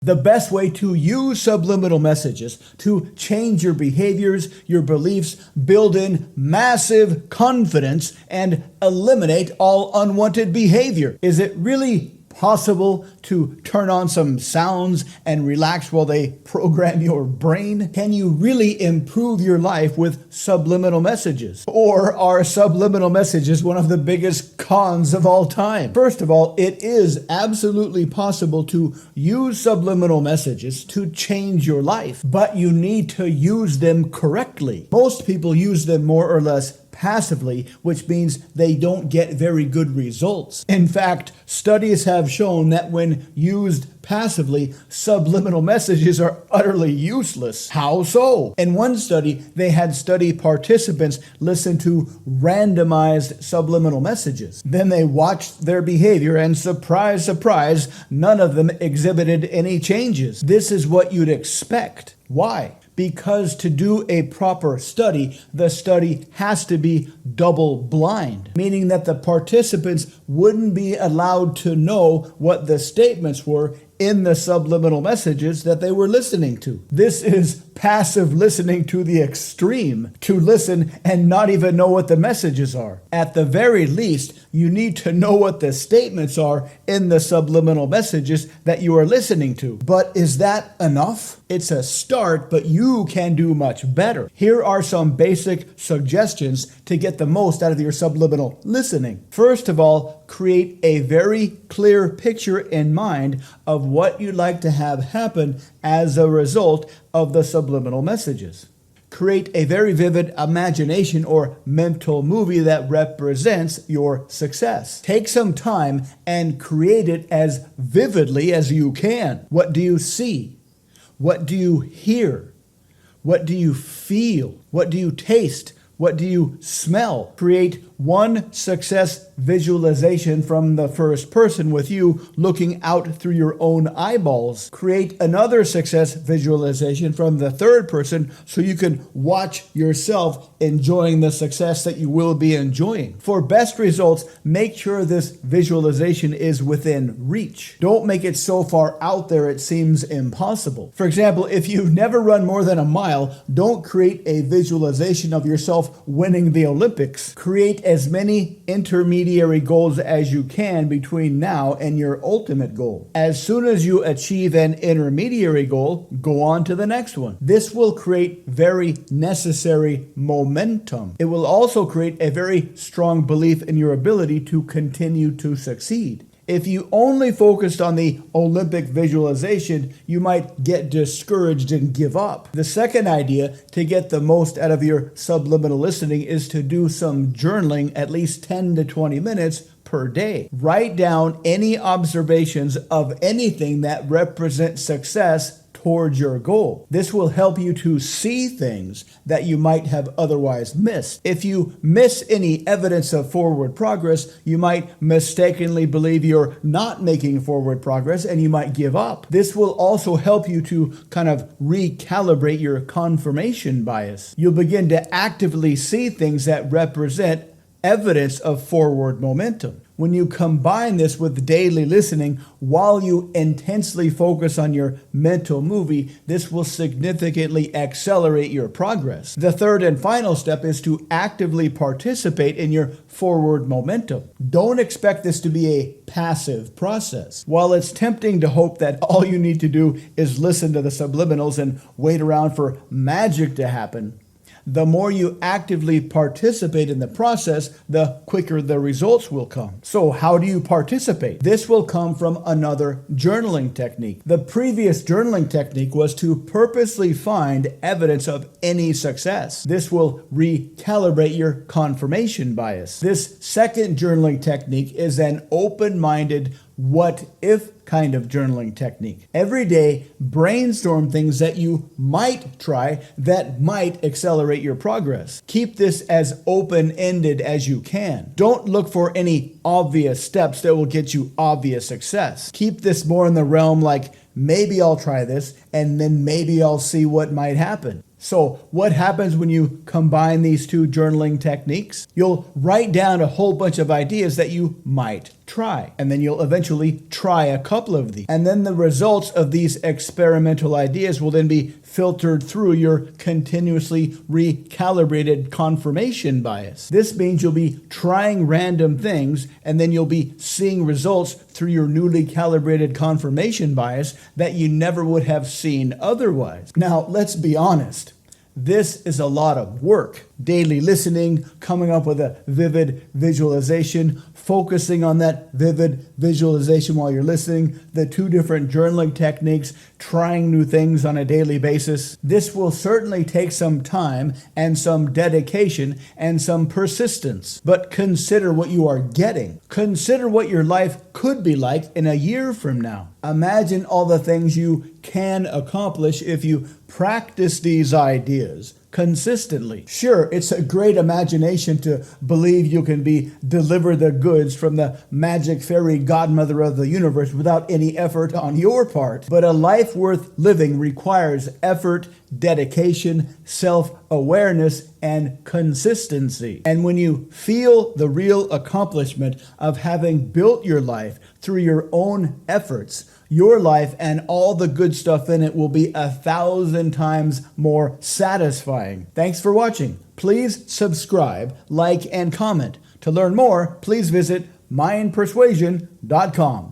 The best way to use subliminal messages to change your behaviors, your beliefs, build in massive confidence, and eliminate all unwanted behavior. Is it really possible to turn on some sounds and relax while they program your brain? Can you really improve your life with subliminal messages? Or are subliminal messages one of the biggest cons of all time? First of all, it is absolutely possible to use subliminal messages to change your life, but you need to use them correctly. Most people use them more or less passively, which means they don't get very good results. In fact, studies have shown that when used passively, subliminal messages are utterly useless. How so? In one study, they had study participants listen to randomized subliminal messages. Then they watched their behavior and surprise, surprise, none of them exhibited any changes. This is what you'd expect. Why? Because to do a proper study, the study has to be double blind, meaning that the participants wouldn't be allowed to know what the statements were in the subliminal messages that they were listening to. This is passive listening to the extreme, to listen and not even know what the messages are. At the very least, you need to know what the statements are in the subliminal messages that you are listening to. But is that enough? It's a start, but you can do much better. Here are some basic suggestions to get the most out of your subliminal listening. First of all, create a very clear picture in mind of what you'd like to have happen as a result of the subliminal messages. Create a very vivid imagination or mental movie that represents your success. Take some time and create it as vividly as you can. What do you see? What do you hear? What do you feel? What do you taste? What do you smell? Create one success visualization from the first person with you looking out through your own eyeballs. Create another success visualization from the third person so you can watch yourself enjoying the success that you will be enjoying. For best results, make sure this visualization is within reach. Don't make it so far out there it seems impossible. For example, if you've never run more than a mile, don't create a visualization of yourself winning the Olympics. Create as many intermediary goals as you can between now and your ultimate goal. As soon as you achieve an intermediary goal, go on to the next one. This will create very necessary momentum. It will also create a very strong belief in your ability to continue to succeed. If you only focused on the Olympic visualization, you might get discouraged and give up. The second idea to get the most out of your subliminal listening is to do some journaling at least 10 to 20 minutes per day. Write down any observations of anything that represents success towards your goal. This will help you to see things that you might have otherwise missed. If you miss any evidence of forward progress, you might mistakenly believe you're not making forward progress and you might give up. This will also help you to kind of recalibrate your confirmation bias. You'll begin to actively see things that represent evidence of forward momentum. When you combine this with daily listening while you intensely focus on your mental movie, this will significantly accelerate your progress. The third and final step is to actively participate in your forward momentum. Don't expect this to be a passive process. While it's tempting to hope that all you need to do is listen to the subliminals and wait around for magic to happen, the more you actively participate in the process, the quicker the results will come. So how do you participate? This will come from another journaling technique. The previous journaling technique was to purposely find evidence of any success. This will recalibrate your confirmation bias. This second journaling technique is an open-minded what if kind of journaling technique. Every day, brainstorm things that you might try that might accelerate your progress. Keep this as open-ended as you can. Don't look for any obvious steps that will get you obvious success. Keep this more in the realm like, maybe I'll try this, and then maybe I'll see what might happen. So what happens when you combine these two journaling techniques? You'll write down a whole bunch of ideas that you might try. And then you'll eventually try a couple of these. And then the results of these experimental ideas will then be filtered through your continuously recalibrated confirmation bias. This means you'll be trying random things, and then you'll be seeing results through your newly calibrated confirmation bias that you never would have seen otherwise. Now, let's be honest. This is a lot of work. Daily listening, coming up with a vivid visualization, focusing on that vivid visualization while you're listening, the 2 different journaling techniques, trying new things on a daily basis. This will certainly take some time and some dedication and some persistence. But consider what you are getting. Consider what your life could be like in a year from now. Imagine all the things you can accomplish if you practice these ideas consistently. Sure, it's a great imagination to believe you can be deliver the goods from the magic fairy godmother of the universe without any effort on your part. But a life worth living requires effort, dedication, self-awareness, and consistency. And when you feel the real accomplishment of having built your life through your own efforts, your life and all the good stuff in it will be 1,000 times more satisfying. Thanks for watching. Please subscribe, like, and comment. To learn more, please visit mindpersuasion.com.